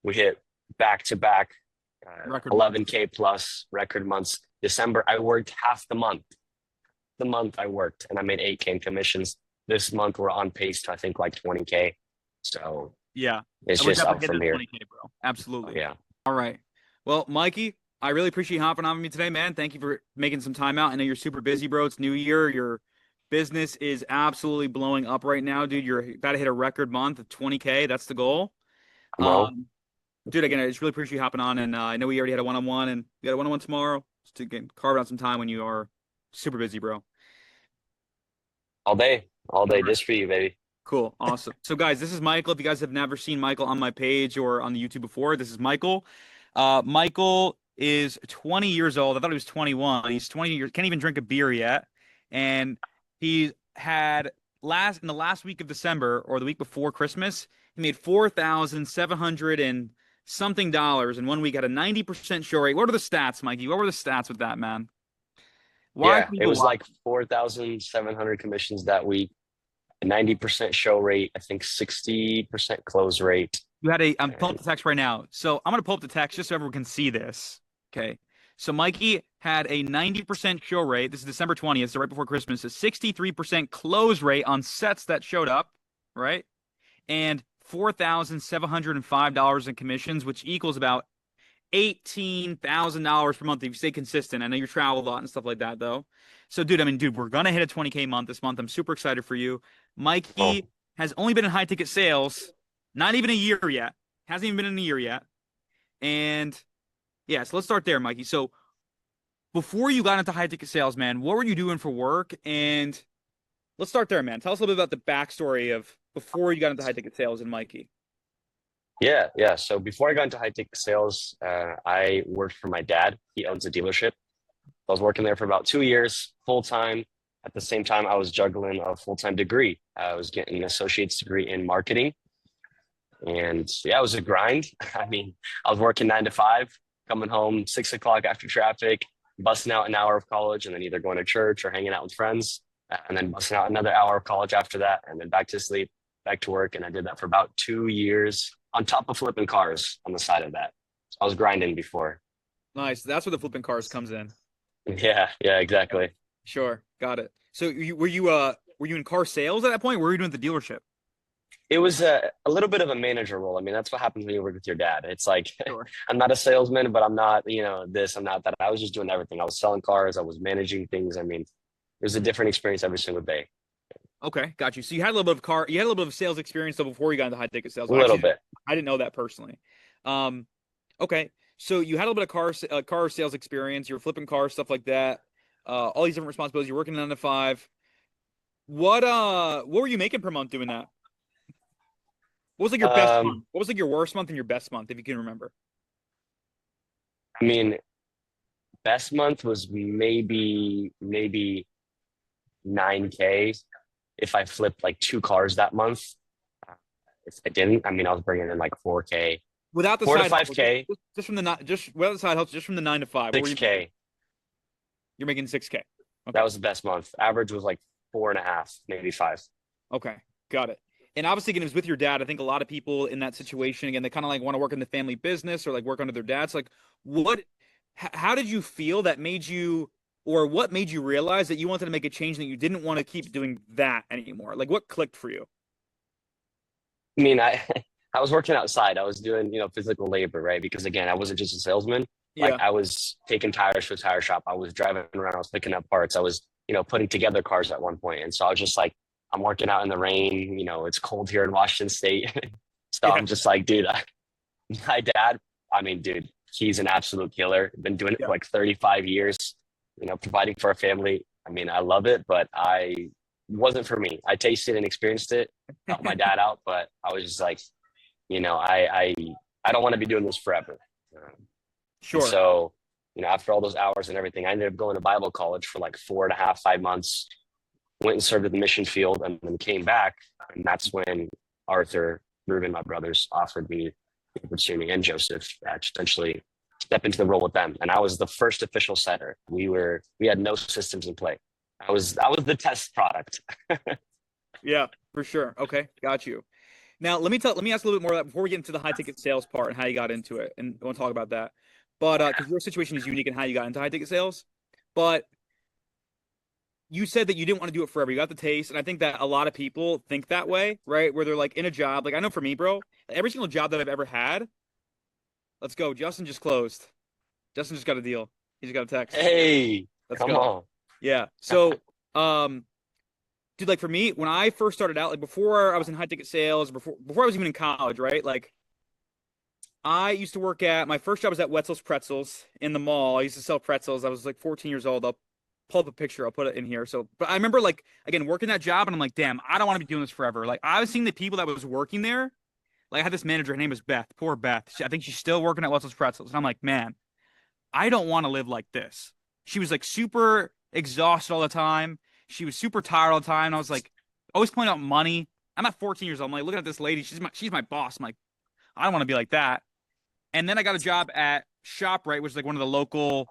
We hit back to back Record month. 11K plus record months. December, I worked half the month. The month I worked and I made 8K in commissions. This month we're on pace to I think like 20K. So Yeah. it's And we're just definitely up hitting from the here. 20K, bro. Absolutely. Yeah. All right. Well, Mikey, I really appreciate you hopping on with me today, man. Thank you for making some time out. I know you're super busy, bro. It's New Year. Your business is absolutely blowing up right now, dude. You're about to hit a record month of 20K. That's the goal. Well, Um, Dude, again, I just really appreciate you hopping on. And I know we already had a one-on-one, and we got a one-on-one tomorrow. Just to carve out some time when you are super busy, bro. all All day, right. just for you, baby. Cool. Awesome. So, guys, this is Michael. If you guys have never seen Michael on my page or on the YouTube before, this is Michael. Michael is 20 years old. I thought he was 21. He's 20 years, can't even drink a beer yet. And he had in the last week of December or the week before Christmas, he made 4,700 and something dollars in one week at a 90% show rate. What are the stats, Mikey? What were the stats with that, man? Why Yeah, can it people was watch? like 4,700 commissions that week, 90% show rate, I think 60% close rate. I'm pulling up And the text right now. So I'm gonna pull up the text just so everyone can see this. Okay. So Mikey had a 90% show rate. This is December 20th, so right before Christmas, a 63% close rate on sets that showed up, right? And $4,705 in commissions, which equals about $18,000 per month if you stay consistent. I know you travel a lot and stuff like that, though. So, dude, I mean, dude, we're gonna hit a 20K month this month. I'm super excited for you. oh, Mikey has only been in high ticket sales, not even a year yet. Hasn't even been in a year yet. And yeah, so let's start there, Mikey. So before you got into high ticket sales, man, what were you doing for work? And let's start there, man. Tell us a little bit about the backstory of before you got into high ticket sales and Mikey. yeah, yeah. So before I got into high ticket sales, I worked for my dad. He owns a dealership. I was working there for about 2 years full time. At the same time, I was juggling a full time degree. I was getting an associate's degree in marketing. And yeah, it was a grind. I mean, I was working 9 to 5, coming home 6 o'clock after traffic, busting out an hour of college, and then either going to church or hanging out with friends, and then busting out another hour of college after that, and then back to sleep, back to work. And I did that for about 2 years on top of flipping cars on the side of that. So I was grinding before. Nice. That's where the flipping cars comes in. Yeah, yeah, exactly. Sure. Got it. So were you in car sales at that point? Or were you doing at the dealership? It was a little bit of a manager role. I mean, that's what happens when you work with your dad. It's like Sure. I'm not a salesman, but I'm not, this, I'm not that. I was just doing everything. I was selling cars, I was managing things. I mean, it was a different experience every single day. Okay, got you. So you had a little bit of sales experience though before you got into high ticket sales. A little Actually, bit. I didn't know that personally. Um, okay, so you had a little bit of car sales experience. You were flipping cars, stuff like that. All these different responsibilities. You're working 9 to 5. What were you making per month doing that? What was like your best Um, month? What was like your worst month and your best month, if you can remember? I mean, best month was maybe 9K if I flipped like 2 cars that month. If I didn't, I mean, I was bringing in like 4K, Without the four to side five hustle, K, just from the just without the side hustle, just from the 9 to 5. What were you making? 6K. You're making 6K. That Okay. was the best month. Average was like 4.5, maybe 5. Okay, got it. And obviously, again, it was with your dad. I think a lot of people in that situation, again, they kind of like want to work in the family business or like work under their dads. Like, what, how did you feel that made you, or what made you realize that you wanted to make a change and that you didn't want to keep doing that anymore? Like, what clicked for you? I mean, I I was working outside. I was doing, physical labor, right? Because again, I wasn't just a salesman. Like Yeah. I was taking tires to a tire shop. I was driving around. I was picking up parts. I was, putting together cars at one point. And so I was just like, I'm working out in the rain. It's cold here in Washington State. So Yeah. I'm just like, dude, my dad, I mean, dude, he's an absolute killer. Been doing it Yeah. for like 35 years, providing for a family. I mean, I love it, but I wasn't for me. I tasted and experienced it, helped my dad out, but I was just like, I don't want to be doing this forever. Um, and Sure. so, after all those hours and everything, I ended up going to Bible college for like 4.5, 5 months, went and served at the mission field and then came back. And that's when Arthur, Ruben, my brothers, offered me the opportunity, and Joseph, to essentially step into the role with them. And I was the first official setter. We had no systems in play. I was the test product. Yeah, for sure. Okay, got you. Now, let me ask a little bit more of that before we get into the high ticket sales part and how you got into it, and I want to talk about that. But because your situation is unique and how you got into high ticket sales, but you said that you didn't want to do it forever. You got the taste, and I think that a lot of people think that way, right? Where they're like in a job, like I know for me, bro, every single job that I've ever had. Let's go. Justin just closed. Justin just got a deal. He just got a text. Hey, Let's come go. on. Yeah. So, dude, like for me, when I first started out, like before I was in high ticket sales, before I was even in college, right? Like I used to work at my first job was at Wetzel's Pretzels in the mall. I used to sell pretzels. I was like 14 years old. I'll pull up a picture. I'll put it in here. So, but I remember like again working that job, and I'm like, damn, I don't want to be doing this forever. Like I was seeing the people that was working there. Like I had this manager. Her name was Beth. Poor Beth. I think she's still working at Wetzel's Pretzels, and I'm like, man, I don't want to live like this. She was like super exhausted all the time. She was super tired all the time. And I was like, always pointing out money. I'm at 14 years old. I'm like, looking at this lady. She's my boss. I'm like, I don't want to be like that. And then I got a job at ShopRite, which is like one of the local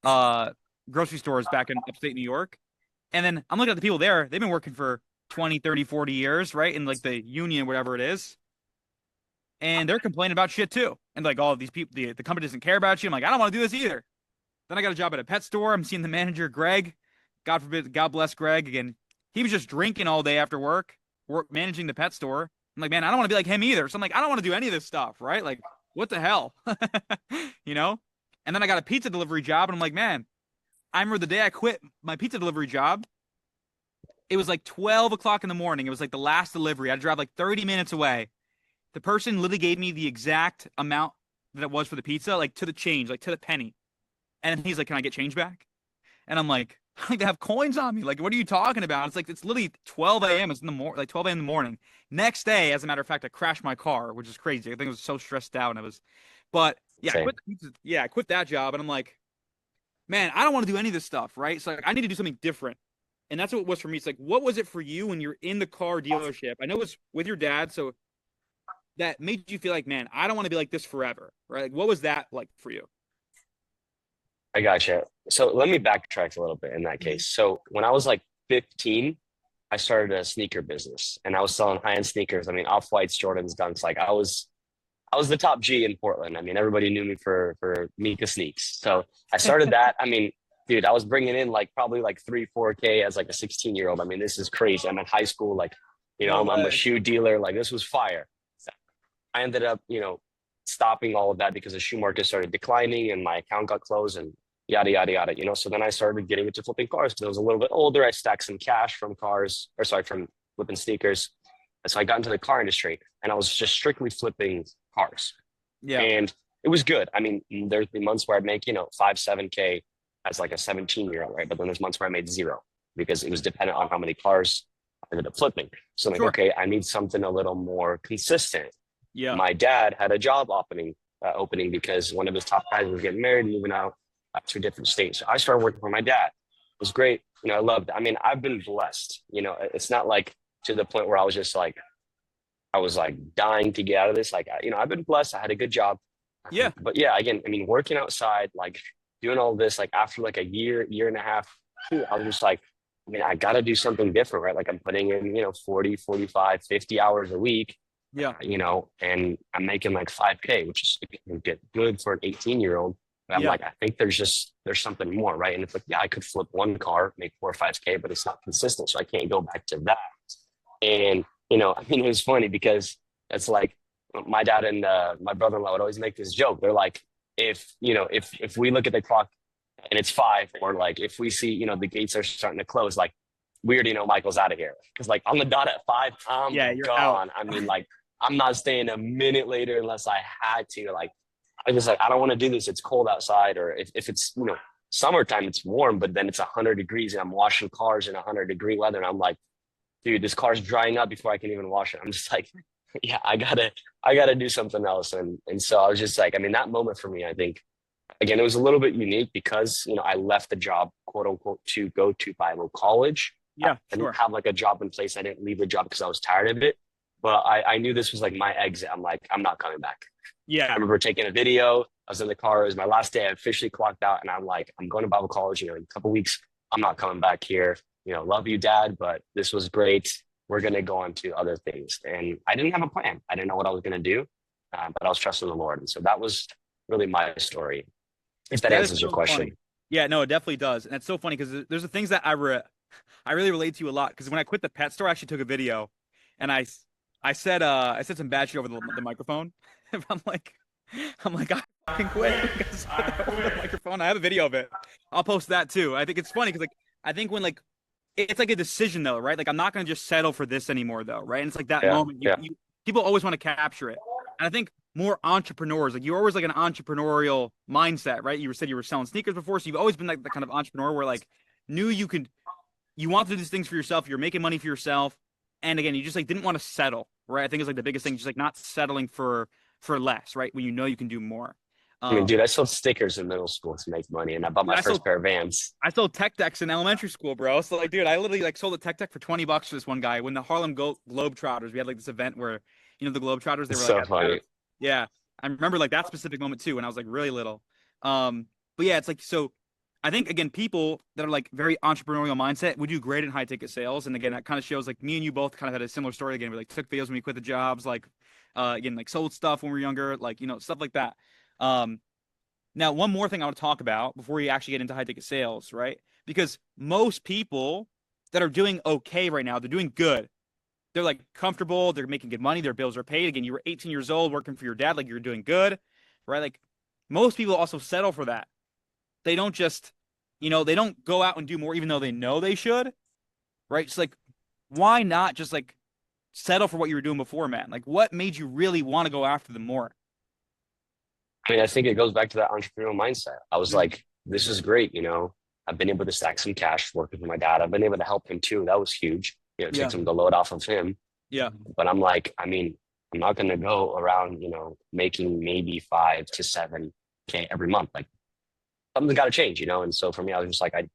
uh grocery stores back in upstate New York. And then I'm looking at the people there. They've been working for 20, 30, 40 years, right? In like the union, whatever it is. And they're complaining about shit too. And like all of these people, the company doesn't care about you. I'm like, I don't want to do this either. Then I got a job at a pet store. I'm seeing the manager, Greg. God forbid, God bless Greg. Again, he was just drinking all day after work managing the pet store. I'm like, man, I don't want to be like him either. So I'm like, I don't want to do any of this stuff, right? Like, what the hell? You know? And then I got a pizza delivery job, and I'm like, man, I remember the day I quit my pizza delivery job. It was like 12 o'clock in the morning. It was like the last delivery. I had to drive like 30 minutes away. The person literally gave me the exact amount that it was for the pizza, like to the change, like to the penny. And he's like, can I get change back? And I'm like, I like to have coins on me. Like, what are you talking about? It's like, it's literally 12 a.m. It's in the morning, like 12 a.m. in the morning. Next day, as a matter of fact, I crashed my car, which is crazy. I think I was so stressed out. And but yeah, Same. I quit that job. And I'm like, man, I don't want to do any of this stuff. Right. So like, I need to do something different. And that's what it was for me. It's like, what was it for you when you're in the car dealership? I know it was with your dad. So that made you feel like, man, I don't want to be like this forever. Right. Like, what was that like for you? I gotcha. So let me backtrack a little bit in that case. So when I was like 15, I started a sneaker business and I was selling high-end sneakers. I mean, Off-Whites, Jordans, Dunks. Like I was the top G in Portland. I mean, everybody knew me for Mika sneaks. So I started that. I mean, dude, I was bringing in like probably like 4K as like a 16-year-old. I mean, this is crazy. I'm in high school, like, No I'm a way. shoe dealer. Like this was fire. I ended up, stopping all of that because the shoe market started declining and my account got closed and yada yada yada. So then I started getting into flipping cars because I was a little bit older. I stacked some cash from from flipping sneakers. And so I got into the car industry and I was just strictly flipping cars. Yeah. And it was good. I mean, there's been months where I'd make, 5, 7K as like a 17-year-old, right? But then there's months where I made zero because it was dependent on how many cars I ended up flipping. So I'm like, Sure. okay, I need something a little more consistent. Yeah. My dad had a job opening because one of his top guys was getting married, moving out to a different state. So I started working for my dad. It was great. I loved it. I mean, I've been blessed. It's not like to the point where I was just like, I was like dying to get out of this. Like, I've been blessed. I had a good job. Yeah. But yeah, again, I mean, working outside, like doing all this, like after like a year and a half, I was just like, I mean, I got to do something different, right? Like I'm putting in, 40, 45, 50 hours a week, Yeah. and I'm making like 5K, which is good for an 18-year-old. But I'm Yeah. like, I think there's something more, right? And it's like, yeah, I could flip one car, make 4 or 5K, but it's not consistent. So I can't go back to that. And, I mean, it was funny because it's like my dad and my brother-in-law would always make this joke. They're like, if we look at the clock and it's 5, or like if we see, the gates are starting to close, like we already know Michael's out of here. Cause like on the dot at 5, I'm Yeah, you're out. gone. I mean, like I'm not staying a minute later unless I had to. Like I just like, I don't want to do this. It's cold outside. Or if it's, summertime, it's warm, but then it's 100 degrees and I'm washing cars in 100-degree weather. And I'm like, dude, this car's drying up before I can even wash it. I'm just like, yeah, I gotta do something else. And so I was just like, I mean, that moment for me, I think, again, it was a little bit unique because, I left the job, quote unquote, to go to Bible college. Yeah. I Sure. didn't have like a job in place. I didn't leave the job because I was tired of it. But I knew this was like my exit. I'm like, I'm not coming back. I Yeah. remember taking a video. I was in the car. It was my last day. I officially clocked out. And I'm like, I'm going to Bible college, in a couple of weeks. I'm not coming back here. Love you, Dad, but this was great. we're going to go on to other things. And I didn't have a plan. I didn't know what I was going to do, but I was trusting the Lord. And so that was really my story, if that That is answers your so funny. question. Yeah, no, it definitely does. And it's so funny because there's the things that I really relate to you a lot. Because when I quit the pet store, I actually took a video, and I said some bad shit over the microphone. I'm like, I fucking quit because over the microphone. I have a video of it. I'll post that too. I think it's funny because like I think when like it's like a decision though, right? Like I'm not gonna just settle for this anymore though, right? And it's like that Yeah. moment Yeah. you people always want to capture it. And I think more entrepreneurs, like you're always like an entrepreneurial mindset, right? You said you were selling sneakers before, so you've always been like the kind of entrepreneur where like knew you want to do these things for yourself, you're making money for yourself. And again, you just like didn't want to settle, right? I think it's like the biggest thing, just like not settling for less, right? When you know you can do more. I mean, Um, dude, I sold stickers in middle school to make money, and I bought dude, my first pair of Vans. I sold tech decks in elementary school, bro. So like, dude, I literally like sold a tech deck for $20 for this one guy when the Globetrotters. We had like this event where, the Globetrotters, they It's were like so at funny. yeah. I remember like that specific moment too when I was like really little. But yeah, it's like so I think again, people that are like very entrepreneurial mindset would do great in high ticket sales. And again, that kind of shows like me and you both kind of had a similar story again. We like took videos when we quit the jobs, like again, like sold stuff when we were younger, like stuff like that. Um, Now, one more thing I want to talk about before we actually get into high ticket sales, right? Because most people that are doing okay right now, they're doing good. They're like comfortable, they're making good money, their bills are paid. Again, you were 18 years old working for your dad, like you're doing good, right? Like most people also settle for that. They don't just, they don't go out and do more even though they know they should, right? It's like, why not just like settle for what you were doing before, man? Like what made you really want to go after them more? I mean, I think it goes back to that entrepreneurial mindset. I was Mm. like, this is great. I've been able to stack some cash working for my dad. I've been able to help him too. That was huge. Take Yeah. some of the load off of him. Yeah. But I'm like, I mean, I'm not going to go around, making maybe 5 to 7K every month. Like something's got to change. And so for me, I was just like, I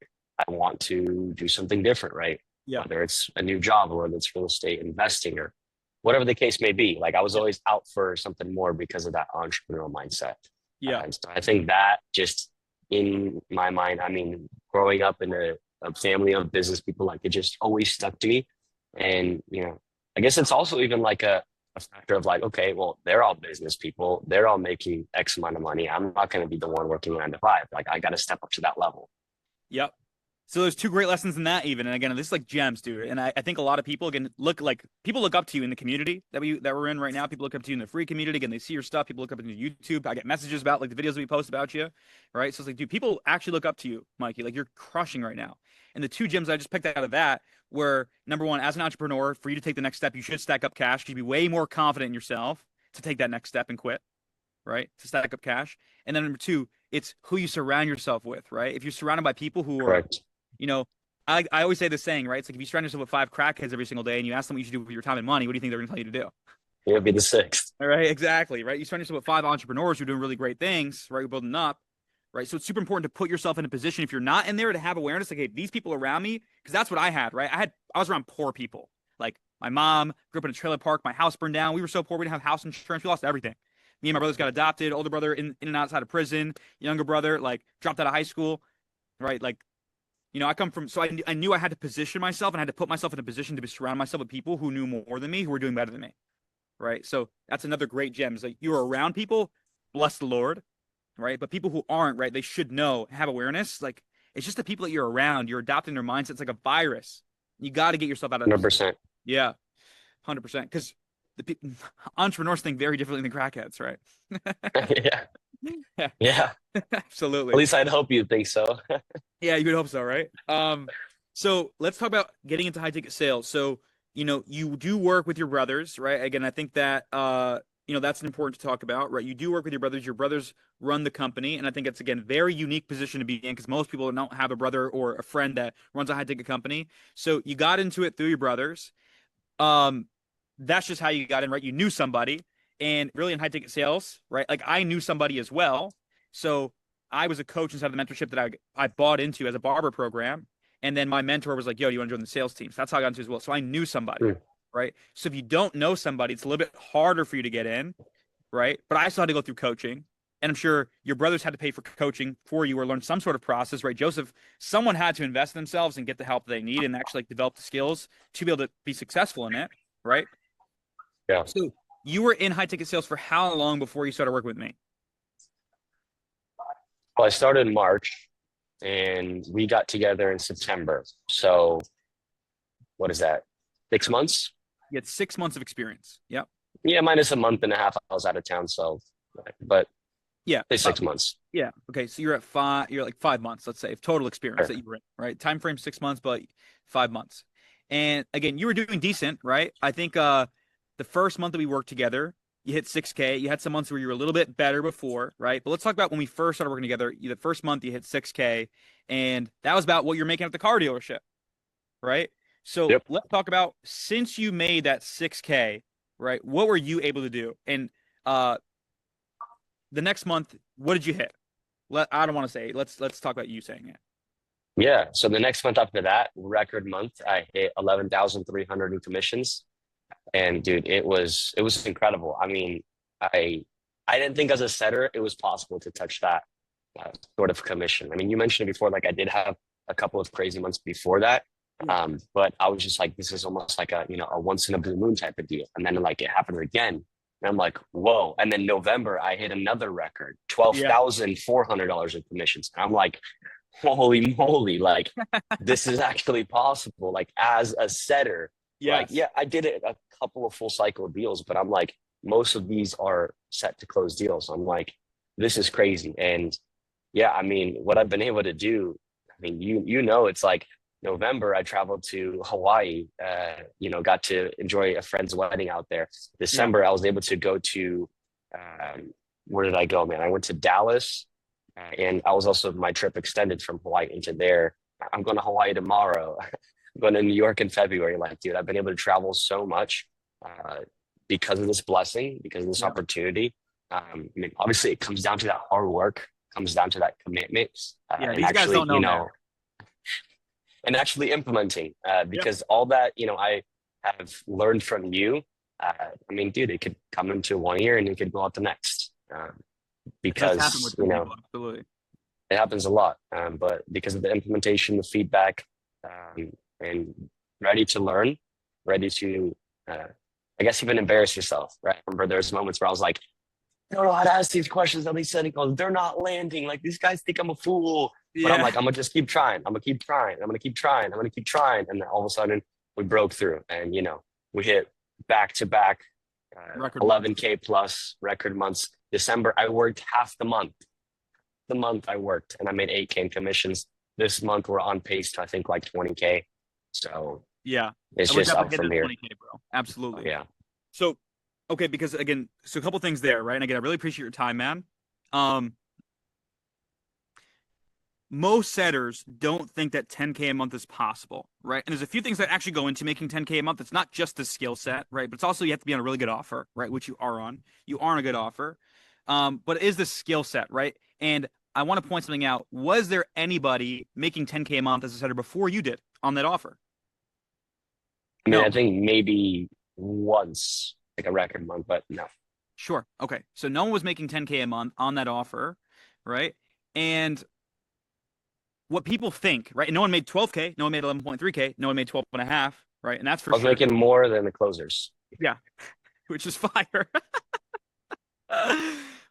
want to do something different, right? Yeah. Whether it's a new job or whether it's real estate investing or whatever the case may be. Like I was Yeah. always out for something more because of that entrepreneurial mindset. Yeah. And so I think that just in my mind, I mean, growing up in a family of business people, like it just always stuck to me. And, I guess it's also even like a factor of like, okay, well, they're all business people. They're all making X amount of money. I'm not going to be the one working 9 to 5. Like I got to step up to that level. Yep. So there's two great lessons in that even. And again, this is like gems, dude. And I think a lot of people again people look up to you in the community that we're in right now. People look up to you in the free community. Again, they see your stuff. People look up into YouTube. I get messages about like the videos that we post about you. Right. So it's like, dude, people actually look up to you, Mikey. Like you're crushing right now. And the two gems I just picked out of that were number one, as an entrepreneur, for you to take the next step, you should stack up cash. You'd be way more confident in yourself to take that next step and quit. Right. To stack up cash. And then number two, it's who you surround yourself with, right? If you're surrounded by people who are Correct. you know, I always say this saying, right? It's like if you surround yourself with 5 crackheads every single day and you ask them what you should do with your time and money, what do you think they're going to tell you to do? It'll be the sixth. All right, exactly, right? You surround yourself with 5 entrepreneurs who are doing really great things, right? You're building up, right? So it's super important to put yourself in a position if you're not in there to have awareness, like, hey, these people around me, because that's what I had, right? I was around poor people. Like my mom grew up in a trailer park, my house burned down. We were so poor, we didn't have house insurance, we lost everything. Me and my brothers got adopted, older brother in and outside of prison, younger brother like dropped out of high school, right? Like I come from, so I knew I had to position myself and I had to put myself in a position to be surround myself with people who knew more than me, who were doing better than me, right? So that's another great gem. Is like you're around people, bless the Lord, right? But people who aren't, right, they should know, have awareness. Like it's just the people that you're around. You're adopting their mindset. It's like a virus. You got to get yourself out of this. 100%. Yeah, 100%. Because the entrepreneurs think very differently than crackheads, right? Yeah. Yeah, Yeah. absolutely. At least I'd hope you think so. Yeah, you would hope so, right? So let's talk about getting into high ticket sales. So, you do work with your brothers, right? Again, I think that that's important to talk about, right? You do work with your brothers. Your brothers run the company, and I think it's again very unique position to be in because most people don't have a brother or a friend that runs a high ticket company. So you got into it through your brothers. That's just how you got in, right? You knew somebody, and really in high ticket sales, right? Like I knew somebody as well. So I was a coach inside of the mentorship that I bought into as a barber program. And then my mentor was like, yo, do you want to join the sales team? So that's how I got into it as well. So I knew somebody, Mm. right? So if you don't know somebody, it's a little bit harder for you to get in, right? But I still had to go through coaching, And I'm sure your brothers had to pay for coaching for you or learn some sort of process, right? Joseph, someone had to invest in themselves and get the help they need and actually like, develop the skills to be able to be successful in it, right? Yeah. So you were in high ticket sales for how long before you started working with me? Well, I started in March and we got together in September. So what is that? 6 months? You had 6 months of experience. Yep. Yeah, minus a month and a half. I was out of town. So, but Yeah. it's 6 months. Yeah. Okay. So you're at five, you're like 5 months, let's say, of total experience Sure. that you were in, right? Time frame 6 months, but 5 months. And again, you were doing decent, right? I think the first month that we worked together, you hit 6K. You had some months where you were a little bit better before, right? But let's talk about when we first started working together. The first month you hit 6K, and that was about what you're making at the car dealership, right? So Yep. let's talk about since you made that 6K, right? What were you able to do? And the next month, what did you hit? I don't want to say. Let's talk about you saying it. Yeah. So the next month after that, record month, I hit 11,300 in commissions. And dude, it was incredible. I mean, I didn't think as a setter it was possible to touch that sort of commission. I mean, you mentioned it before, like I did have a couple of crazy months before that. But I was just like, this is almost like a once in a blue moon type of deal. And then like it happened again. And I'm like, whoa. And then November, I hit another record, Yeah. $12,400 in commissions. And I'm like, holy moly, like this is actually possible. Like as a setter, like, Yes. yeah, I did it a couple of full cycle deals, but I'm like, most of these are set to close deals. I'm like, this is crazy. And yeah, I mean, what I've been able to do, I mean, it's like November, I traveled to Hawaii, got to enjoy a friend's wedding out there. Yeah. December, I was able to go to, where did I go, man? I went to Dallas, and I was also, my trip extended from Hawaii into there. I'm going to Hawaii tomorrow. I'm going to New York in February. Like, dude, I've been able to travel so much because of this blessing, because of this Yeah. opportunity. I mean, obviously, it comes down to that hard work, comes down to that commitment, Yeah. and These guys actually, don't know, man. and actually implementing. Yeah. Because all that I have learned from you. I mean, dude, it could come into one year and it could go out the next. That's happened Because with some people. Absolutely. it happens a lot. But because of the implementation, the feedback, and ready to learn, ready to, I guess, even embarrass yourself, right? I remember there's moments where I was like, I don't know how to ask these questions. All these setting goals, they're not landing. Like these guys think I'm a fool. But I'm Yeah. like, I'm gonna just keep trying. I'm gonna keep trying. I'm gonna keep trying. I'm gonna keep trying. And then all of a sudden, we broke through, and we hit back to back, Record 11K plus record months. December, I worked half the month. The month I worked, and I made 8K in commissions. This month, we're on pace to I think like 20K. So Yeah. it's And we're just definitely up hitting from the here. 20K, bro. Absolutely. Yeah. So, okay, because again, so a couple things there, right? And again, I really appreciate your time, man. Most setters don't think that 10K a month is possible, right? And there's a few things that actually go into making 10K a month. It's not just the skill set, right? But it's also you have to be on a really good offer, right? Which you are on. You are on a good offer. But it is the skill set, right? And I want to point something out. Was there anybody making 10K a month as a setter before you did on that offer? I mean, No. I think maybe once, like a record month, but no. Sure. Okay. So no one was making 10K a month on that offer, right? And what people think, right? And no one made 12K, no one made 11.3K, no one made 12 and a half, right? And that's for I was sure. making more than the closers. Yeah, which is fire.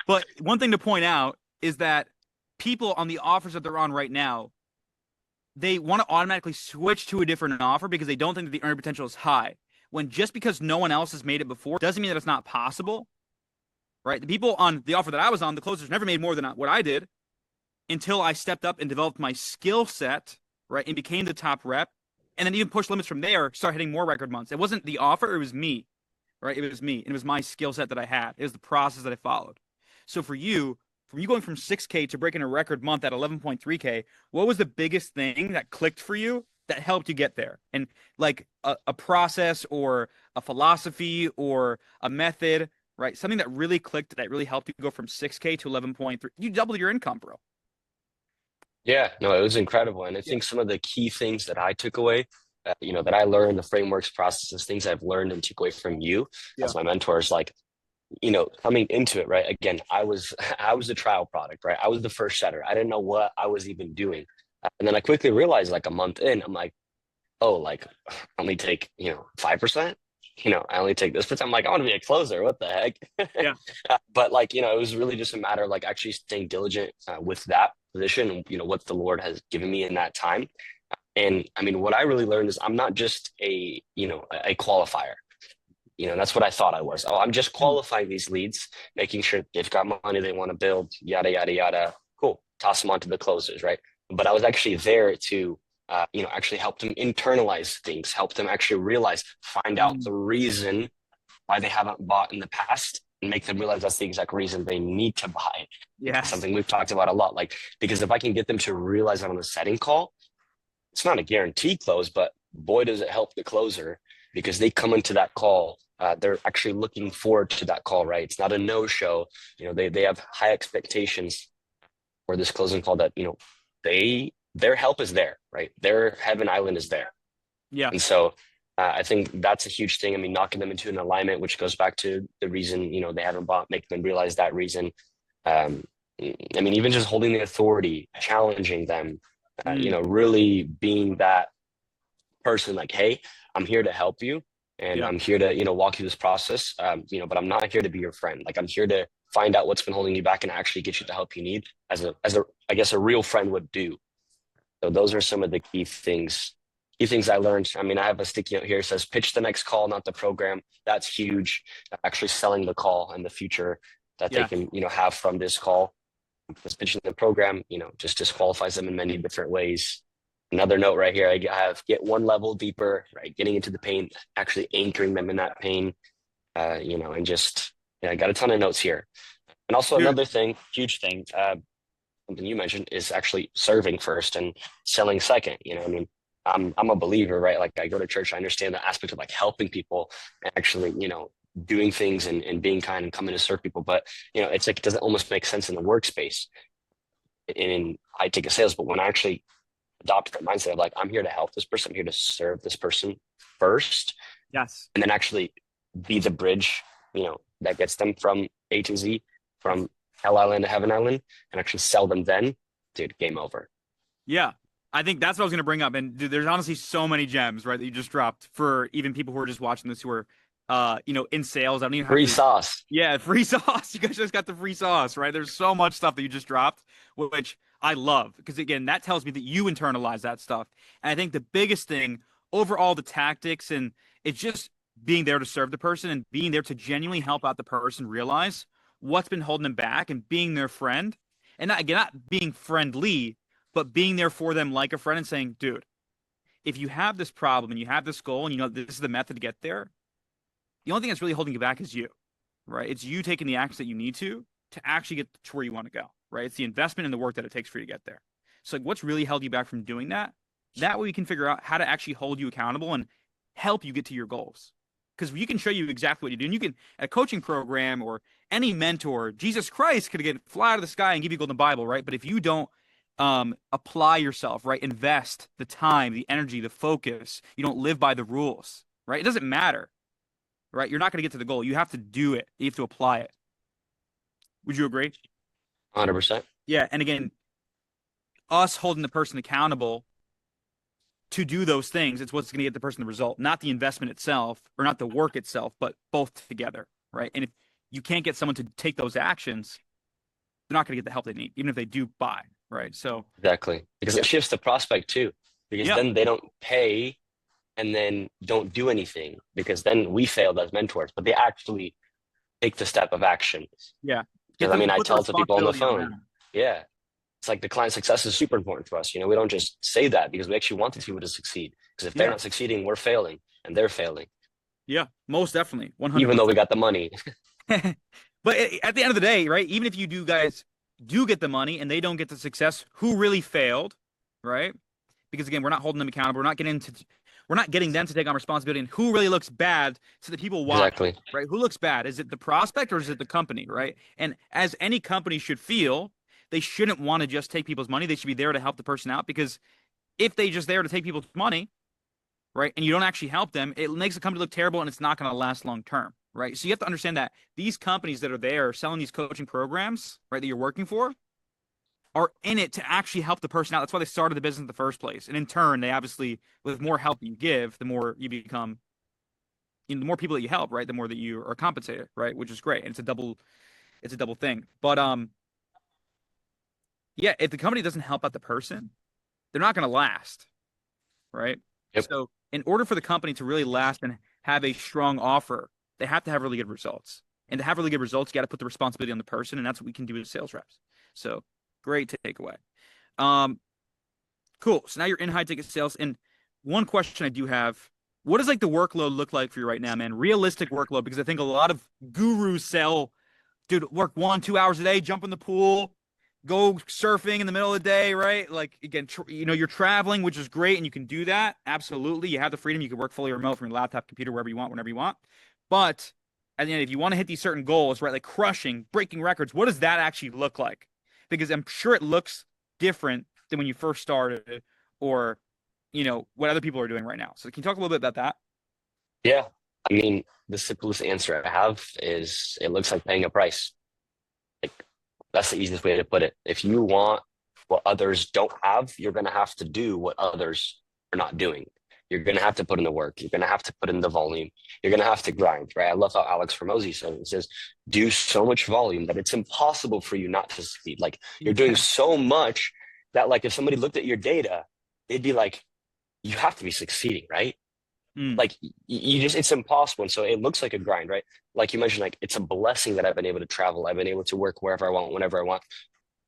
But one thing to point out is that people on the offers that they're on right now, they want to automatically switch to a different offer because they don't think that the earning potential is high. When just because no one else has made it before doesn't mean that it's not possible, right? The people on the offer that I was on, the closers never made more than what I did until I stepped up and developed my skill set, right? And became the top rep. And then even push limits from there, start hitting more record months. It wasn't the offer, it was me, right? It was me. And it was my skill set that I had. It was the process that I followed. So for you, from you going from 6K to breaking a record month at 11.3K, what was the biggest thing that clicked for you that helped you get there? And like a process or a philosophy or a method, right? Something that really clicked, that really helped you go from 6K to 11.3. You doubled your income, bro. Yeah, no, it was incredible. And I think some of the key things that I took away, that I learned, the frameworks, processes, things I've learned and took away from you Yeah. as my mentor is like, coming into it, right? Again, I was I was the trial product, right? I was the first setter. I didn't know what I was even doing. And then I quickly realized like a month in, I'm like, oh, like I only take, 5%. I only take this percent. I'm like, I want to be a closer. What the heck? Yeah. But like, it was really just a matter of like actually staying diligent with that position, what the Lord has given me in that time. And I mean, what I really learned is I'm not just a qualifier. That's what I thought I was. Oh, I'm just Mm. qualifying these leads, making sure they've got money they want to build, yada, yada, yada. Cool. Toss them onto the closers, right? But I was actually there to, actually help them internalize things, help them actually realize, find out Mm. the reason why they haven't bought in the past and make them realize that's the exact reason they need to buy. Yes. Something we've talked about a lot. Like, because if I can get them to realize that on the setting call, it's not a guarantee close, but boy, does it help the closer because they come into that call. They're actually looking forward to that call, right? It's not a no-show. They have high expectations for this closing call that, their help is there, right? Their heaven island is there. Yeah. And so I think that's a huge thing. I mean, knocking them into an alignment, which goes back to the reason, they haven't bought, making them realize that reason. Um, I mean, even just holding the authority, challenging them, Mm. really being that person like, hey, I'm here to help you and Yeah. I'm here to, walk you this process. But I'm not here to be your friend. Like I'm here to find out what's been holding you back and actually get you the help you need as a I guess a real friend would do. So those are some of the key things I learned. I mean, I have a sticky note here. It says pitch the next call, not the program. That's huge. Actually selling the call and the future that they Yeah. can, have from this call. Because pitching the program, just disqualifies them in many different ways. Another note right here, I have get one level deeper, right? Getting into the pain, actually anchoring them in that pain, and just, I got a ton of notes here. And also Dude. another thing, huge thing, something you mentioned is actually serving first and selling second. I mean, I'm a believer, right? Like I go to church, I understand the aspect of like helping people and actually, doing things and being kind and coming to serve people. But, it's like, it doesn't almost make sense in the workspace. And I take a sales, but when I actually adopt that mindset of like, I'm here to help this person, I'm here to serve this person first, Yes. and then actually be the bridge, that gets them from A to Z, from Hell Island to Heaven Island, and actually sell them then, dude, game over. Yeah. I think that's what I was going to bring up. And dude, there's honestly so many gems, right, that you just dropped for even people who are just watching this who are, in sales. I don't even have Free to. sauce. Yeah, free sauce. You guys just got the free sauce, right? There's so much stuff that you just dropped, which I love because again, that tells me that you internalize that stuff. And I think the biggest thing over all the tactics and it's just being there to serve the person and being there to genuinely help out the person realize what's been holding them back and being their friend. And not, again, not being friendly, but being there for them like a friend and saying, dude, if you have this problem and you have this goal and you know this is the method to get there, the only thing that's really holding you back is you, right? It's you taking the actions that you need to actually get to where you want to go, right? It's the investment and the work that it takes for you to get there. So like what's really held you back from doing that? That way we can figure out how to actually hold you accountable and help you get to your goals. Because we can show you exactly what you do. And you can, a coaching program or any mentor, Jesus Christ could get fly out of the sky and give you golden Bible, right? But if you don't apply yourself, right? Invest the time, the energy, the focus. You don't live by the rules, right? It doesn't matter, right? You're not going to get to the goal. You have to do it. You have to apply it. Would you agree? 100%. Yeah. And again, us holding the person accountable to do those things, it's what's going to get the person the result, not the investment itself or not the work itself, but both together, right? And if you can't get someone to take those actions, they're not going to get the help they need, even if they do buy, right? So, Exactly. Because yeah, it shifts the prospect too. Because yeah, then they don't pay and then don't do anything because then we failed as mentors, but they actually take the step of action. yeah. Get Because I them to mean, I put the tell it to people on the responsibility on phone, them. yeah, it's like the client success is super important to us. We don't just say that because we actually want these people to succeed. Because if they're Yeah, not succeeding, we're failing and they're failing, yeah, most definitely, even though we 100%. got the money. But at the end of the day, right? Even if you do guys do get the money and they don't get the success, who really failed, right? Because again, we're not holding them accountable. We're not getting them to take on responsibility. And who really looks bad to the people watching, Exactly. right? Who looks bad? Is it the prospect or is it the company, right? And as any company should feel, they shouldn't want to just take people's money. They should be there to help the person out because if they just there to take people's money, right, and you don't actually help them, it makes the company look terrible and it's not going to last long term, right? So you have to understand that these companies that are there selling these coaching programs, right, that you're working for, are in it to actually help the person out. That's why they started the business in the first place. And in turn, they obviously, with more help you give, the more you become, the more people that you help, right, the more that you are compensated, right, which is great. And it's a double thing. But yeah, if the company doesn't help out the person, they're not going to last, right? Yep. So in order for the company to really last and have a strong offer, they have to have really good results. And to have really good results, you got to put the responsibility on the person, and that's what we can do as sales reps. So great takeaway. Cool. So now you're in high ticket sales. And one question I do have, what does like the workload look like for you right now, man? Realistic workload, because I think a lot of gurus sell, dude, work 1-2 hours a day, jump in the pool, go surfing in the middle of the day, right? Like again, you're traveling, which is great, and you can do that. Absolutely. You have the freedom. You can work fully remote from your laptop, computer, wherever you want, whenever you want. But at the end, if you want to hit these certain goals, right, like crushing, breaking records, what does that actually look like? Because I'm sure it looks different than when you first started or, what other people are doing right now. So can you talk a little bit about that? Yeah. I mean, the simplest answer I have is it looks like paying a price. Like that's the easiest way to put it. If you want what others don't have, you're going to have to do what others are not doing. You're going to have to put in the work. You're going to have to put in the volume. You're going to have to grind, right? I love how Alex Hormozy says it. It says, do so much volume that it's impossible for you not to succeed. Like you're doing Yeah. so much that like if somebody looked at your data, they'd be like, you have to be succeeding, right? Mm. Like you just it's impossible. And so it looks like a grind, right? Like you mentioned, like it's a blessing that I've been able to travel. I've been able to work wherever I want, whenever I want.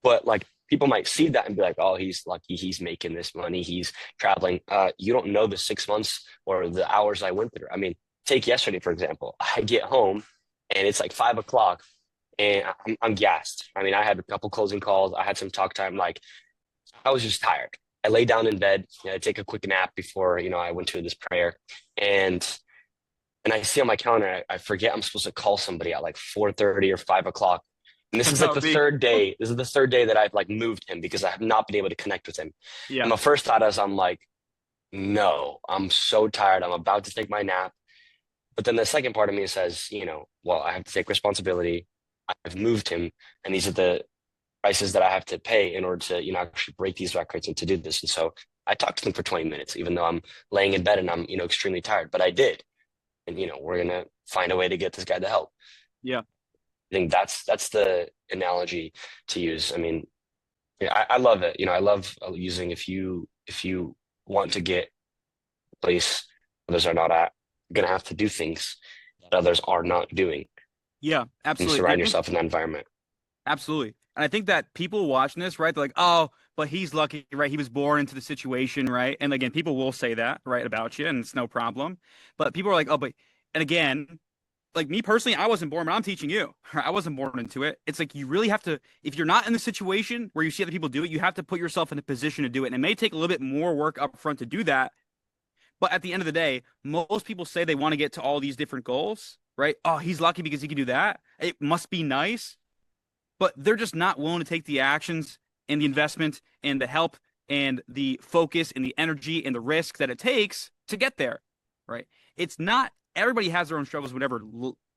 But like people might see that and be like, oh, he's lucky, he's making this money, he's traveling. You don't know the 6 months or the hours I went through. I mean, take yesterday, for example. I get home and it's like 5 o'clock and I'm gassed. I mean, I had a couple closing calls, I had some talk time, like I was just tired. I lay down in bed, I take a quick nap before, I went to this prayer. And I see on my calendar, I forget I'm supposed to call somebody at like 4:30 or 5 o'clock. And this is like No, the me. third day. This is the third day that I've like moved him because I have not been able to connect with him. And Yeah. my first thought is I'm like, no, I'm so tired. I'm about to take my nap. But then the second part of me says, well, I have to take responsibility. I've moved him, and these are the prices that I have to pay in order to, actually break these records and to do this. And so I talked to him for 20 minutes, even though I'm laying in bed and I'm, extremely tired, but I did. And, we're going to find a way to get this guy to help. Yeah. I think that's the analogy to use. I mean, yeah, I love it. I love using if you want to get a place others are not at, you're going to have to do things that others are not doing Yeah, and absolutely. And I surround think yourself in that environment. absolutely. And I think that people watching this, right? They're like, oh, but he's lucky, right? He was born into the situation, right? And again, people will say that, right, about you, and it's no problem. But people are like, oh, but, and again, like me personally, I wasn't born, but I'm teaching you. I wasn't born into it. It's like you really have to, if you're not in the situation where you see other people do it, you have to put yourself in a position to do it. And it may take a little bit more work up front to do that. But at the end of the day, most people say they want to get to all these different goals, right? Oh, he's lucky because he can do that. It must be nice. But they're just not willing to take the actions and the investment and the help and the focus and the energy and the risk that it takes to get there, right? It's not everybody has their own struggles, whatever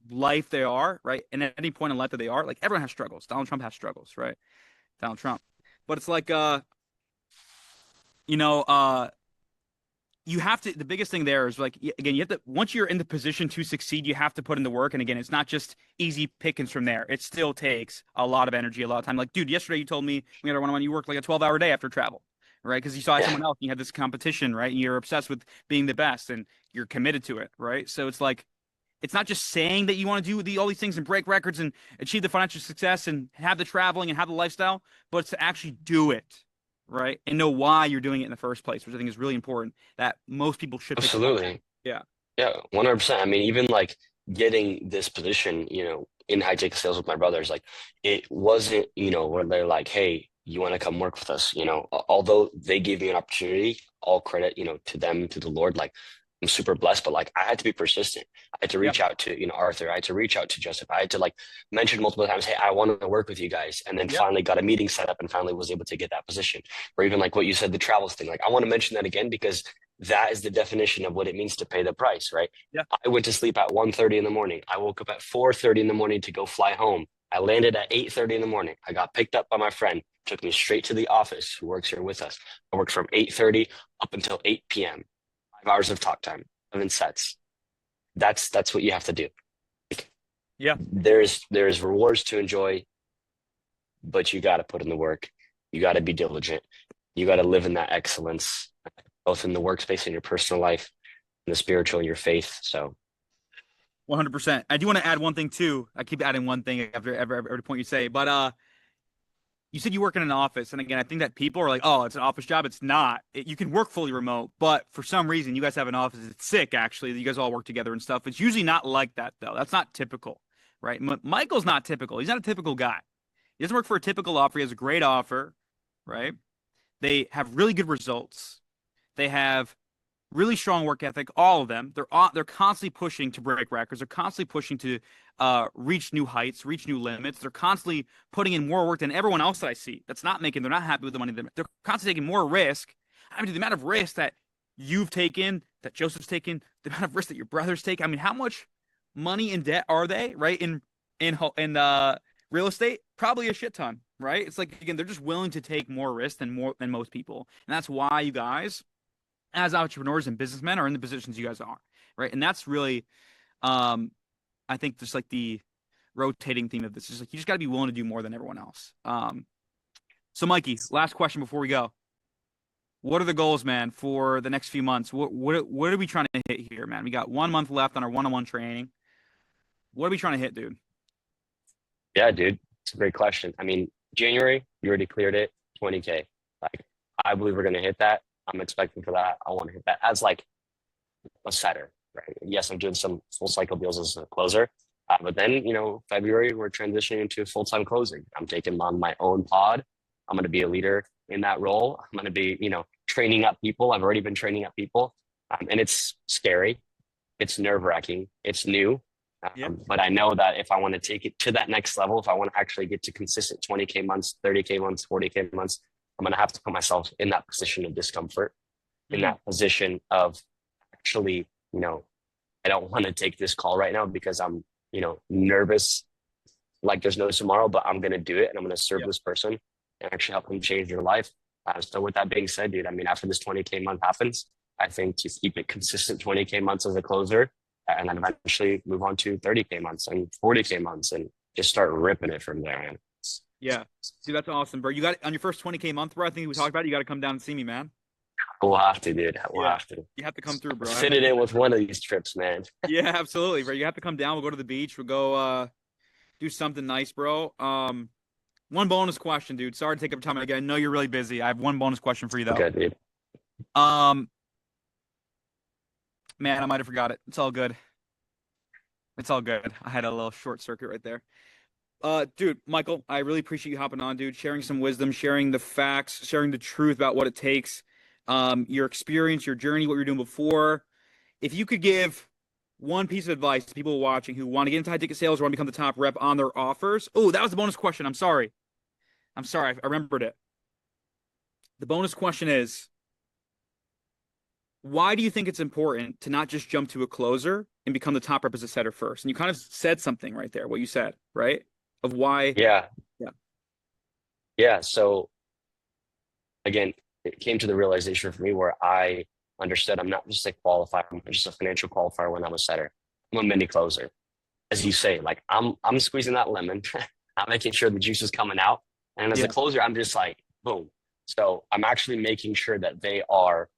life they are, right? And at any point in life that they are, like everyone has struggles. Donald Trump has struggles, right? Donald Trump. But it's like you know, you have to, the biggest thing there is like, again, you have to, once you're in the position to succeed, you have to put in the work. And again, it's not just easy pickings from there. It still takes a lot of energy, a lot of time. Like, dude, yesterday you told me we had our one-on-one, you worked like a 12-hour day after travel, right? Because you saw Yeah, someone else and you had this competition, right? And you're obsessed with being the best and you're committed to it, right? So it's like, it's not just saying that you want to do all these things and break records and achieve the financial success and have the traveling and have the lifestyle, but it's to actually do it, right? And know why you're doing it in the first place, which I think is really important that most people should pick up on. absolutely. Yeah. Yeah, 100%. I mean, even like getting this position, in high tech sales with my brothers, like it wasn't, where they're like, hey, you want to come work with us, although they gave me an opportunity, all credit, to them, to the Lord, like I'm super blessed, but like I had to be persistent. I had to Yeah. reach out to, Arthur. I had to reach out to Joseph. I had to like mention multiple times, hey, I want to work with you guys. And then Yeah. finally got a meeting set up and finally was able to get that position. Or even like what you said, the travels thing. Like I want to mention that again because that is the definition of what it means to pay the price, right? Yeah. I went to sleep at 1:30 in the morning. I woke up at 4:30 in the morning to go fly home. I landed at 8:30 in the morning. I got picked up by my friend, took me straight to the office who works here with us. I worked from 8:30 up until 8 p.m. 5 hours of talk time, 7 sets. That's what you have to do. Like, Yeah. there's rewards to enjoy, but you got to put in the work. You got to be diligent. You got to live in that excellence, both in the workspace and your personal life, in the spiritual and your faith. So 100%. I do want to add one thing too. I keep adding one thing after every point you say, but you said you work in an office, and again, I think that people are like, "Oh, it's an office job." It's not. You can work fully remote, but for some reason, you guys have an office. It's sick, actually. You guys all work together and stuff. It's usually not like that, though. That's not typical, right? Michael's not typical. He's not a typical guy. He doesn't work for a typical offer. He has a great offer, right? They have really good results. They have really strong work ethic. All of them. They're constantly pushing to break records. They're constantly pushing to reach new heights, reach new limits. They're constantly putting in more work than everyone else that I see. That's not making. They're not happy with the money. They're constantly taking more risk. I mean, the amount of risk that you've taken, that Joseph's taken, the amount of risk that your brothers take. I mean, how much money in debt are they? Right in real estate, probably a shit ton. Right? It's like, again, they're just willing to take more risk than most people, and that's why you guys, as entrepreneurs and businessmen, are in the positions you guys are, right? And that's really, I think, just like the rotating theme of this is like you just got to be willing to do more than everyone else. So Mikey, last question before we go. What are the goals, man, for the next few months? What are we trying to hit here, man? We got 1 month left on our one-on-one training. What are we trying to hit, dude? yeah, dude, it's a great question. I mean, January, you already cleared it, 20K. Like, I believe we're gonna hit that. I'm expecting for that. I want to hit that as like a setter, right? Yes, I'm doing some full cycle deals as a closer, but then February we're transitioning into full-time closing. I'm taking on my own pod. I'm going to be a leader in that role. I'm going to be training up people. I've already been training up people, and it's scary. It's nerve-wracking. It's new. But I know that if I want to take it to that next level, if I want to actually get to consistent 20K months, 30K months, 40K months, I'm going to have to put myself in that position of discomfort, in that position of actually, I don't want to take this call right now because I'm, nervous, like there's no tomorrow, but I'm going to do it and I'm going to serve this person and actually help them change their life. So with that being said, dude, I mean, after this 20K month happens, I think to keep it consistent 20K months as a closer, and then eventually move on to 30K months and 40K months and just start ripping it from there, man. Yeah. Dude, that's awesome, bro. You got on your first 20K month, bro. I think we talked about it. You got to come down and see me, man. We'll have to, dude. We'll have to. You have to come through, bro. Fit it in with one of these trips, man. Yeah, absolutely, bro. You have to come down. We'll go to the beach. We'll go do something nice, bro. One bonus question, dude. Sorry to take up time again. I know you're really busy. I have one bonus question for you, though. Okay, dude. Man, I might have forgot it. It's all good. It's all good. I had a little short circuit right there. Dude, Michael, I really appreciate you hopping on, dude, sharing some wisdom, sharing the facts, sharing the truth about what it takes, your experience, your journey, what you're doing before. If you could give one piece of advice to people watching who want to get into high ticket sales or want to become the top rep on their offers. Oh, that was the bonus question. I'm sorry. I remembered it. The bonus question is, why do you think it's important to not just jump to a closer and become the top rep as a setter first? And you kind of said something right there, what you said, right? Of why. Yeah. Yeah. Yeah. So again, it came to the realization for me where I understood I'm not just a qualifier, I'm just a financial qualifier when I'm a setter. I'm a mini closer. As you say, like I'm squeezing that lemon. I'm making sure the juice is coming out. And as a closer, I'm just like, boom. So I'm actually making sure that they are,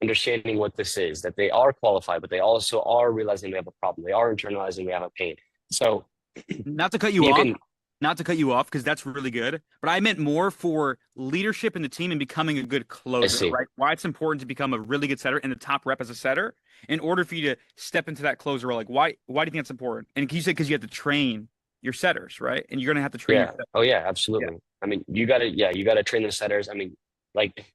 understanding what this is, that they are qualified, but they also are realizing they have a problem. They are internalizing they have a pain. So not to cut you off, because that's really good, but I meant more for leadership in the team and becoming a good closer, right? Why it's important to become a really good setter and the top rep as a setter in order for you to step into that closer role. Like, why do you think that's important? And you said because you have to train your setters, right? And you're going to have to train. Yeah. Oh yeah, absolutely. Yeah. I mean, you got to train the setters. I mean, like,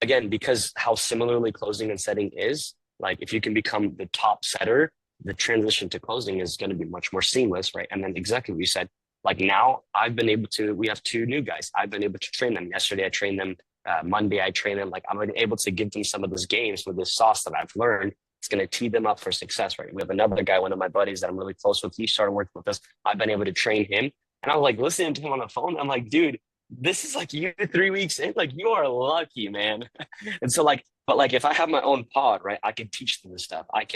again, because how similarly closing and setting is, like if you can become the top setter, the transition to closing is going to be much more seamless, right? And then exactly what you said, like now we have 2 new guys. I've been able to train them. Yesterday, I trained them Monday I train them. Like I'm able to give them some of those games with this sauce that I've learned. It's going to tee them up for success, right? We have another guy, one of my buddies that I'm really close with. He started working with us. I've been able to train him. And I was like listening to him on the phone. I'm like, dude, this is like you 3 weeks in. Like you are lucky, man. And so like, but like if I have my own pod, right, I can teach them this stuff. I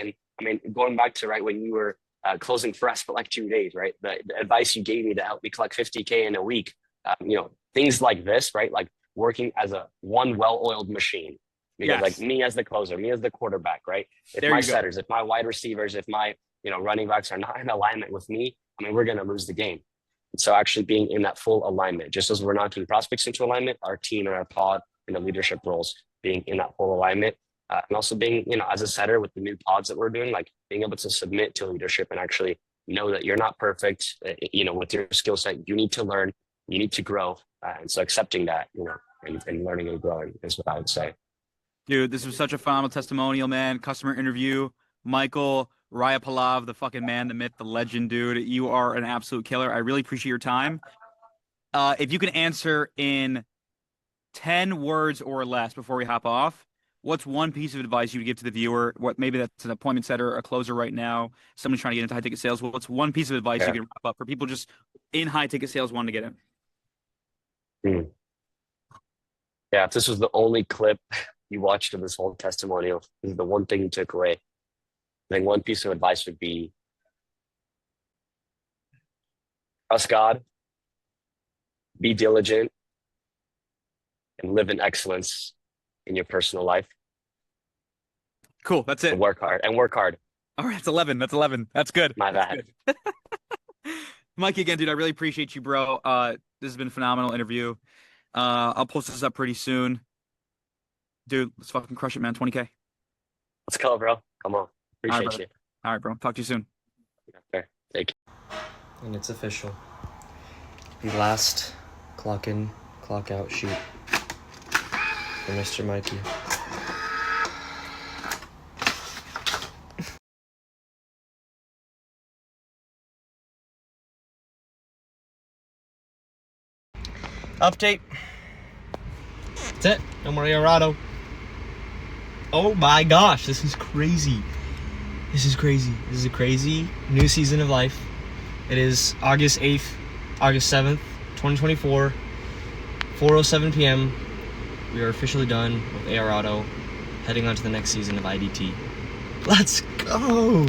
mean, going back to right when you were closing for us for like 2 days, right? The advice you gave me to help me collect 50K in a week, things like this, right? Like working as a one well-oiled machine. Because like me as the closer, me as the quarterback, right? If my setters, if my wide receivers, if my running backs are not in alignment with me, I mean, we're gonna lose the game. And so actually being in that full alignment, just as we're knocking prospects into alignment, our team and our pod in the leadership roles being in that full alignment, and also being, as a setter with the new pods that we're doing, like being able to submit to leadership and actually know that you're not perfect, with your skill set, you need to learn, you need to grow. And so accepting that, and learning and growing is what I would say. Dude, this was such a phenomenal testimonial, man. Customer interview. Michael Ryapalav, the fucking man, the myth, the legend, dude. You are an absolute killer. I really appreciate your time. If you can answer in 10 words or less before we hop off, what's one piece of advice you would give to the viewer? What maybe that's an appointment setter, a closer right now, somebody trying to get into high ticket sales. What's one piece of advice you can wrap up for people just in high ticket sales wanting to get in? Yeah, if this was the only clip you watched of this whole testimonial, this is the one thing you took away. I think one piece of advice would be trust God, be diligent, and live in excellence in your personal life. Cool. That's it. And work hard. All right. That's 11. That's good. My bad. Good. Mikey, again, dude, I really appreciate you, bro. This has been a phenomenal interview. I'll post this up pretty soon. Dude, let's fucking crush it, man. 20K. Let's go, bro. Come on. Appreciate you. All right, bro. Talk to you soon. Okay. Thank you. And it's official. The last clock in, clock out shoot for Mr. Mikey. Update. That's it. No more Arado. Oh my gosh, this is crazy. This is a crazy new season of life. It is August 8th, August 7th, 2024, 4:07 p.m. We are officially done with Arado, heading on to the next season of IDT. Let's go!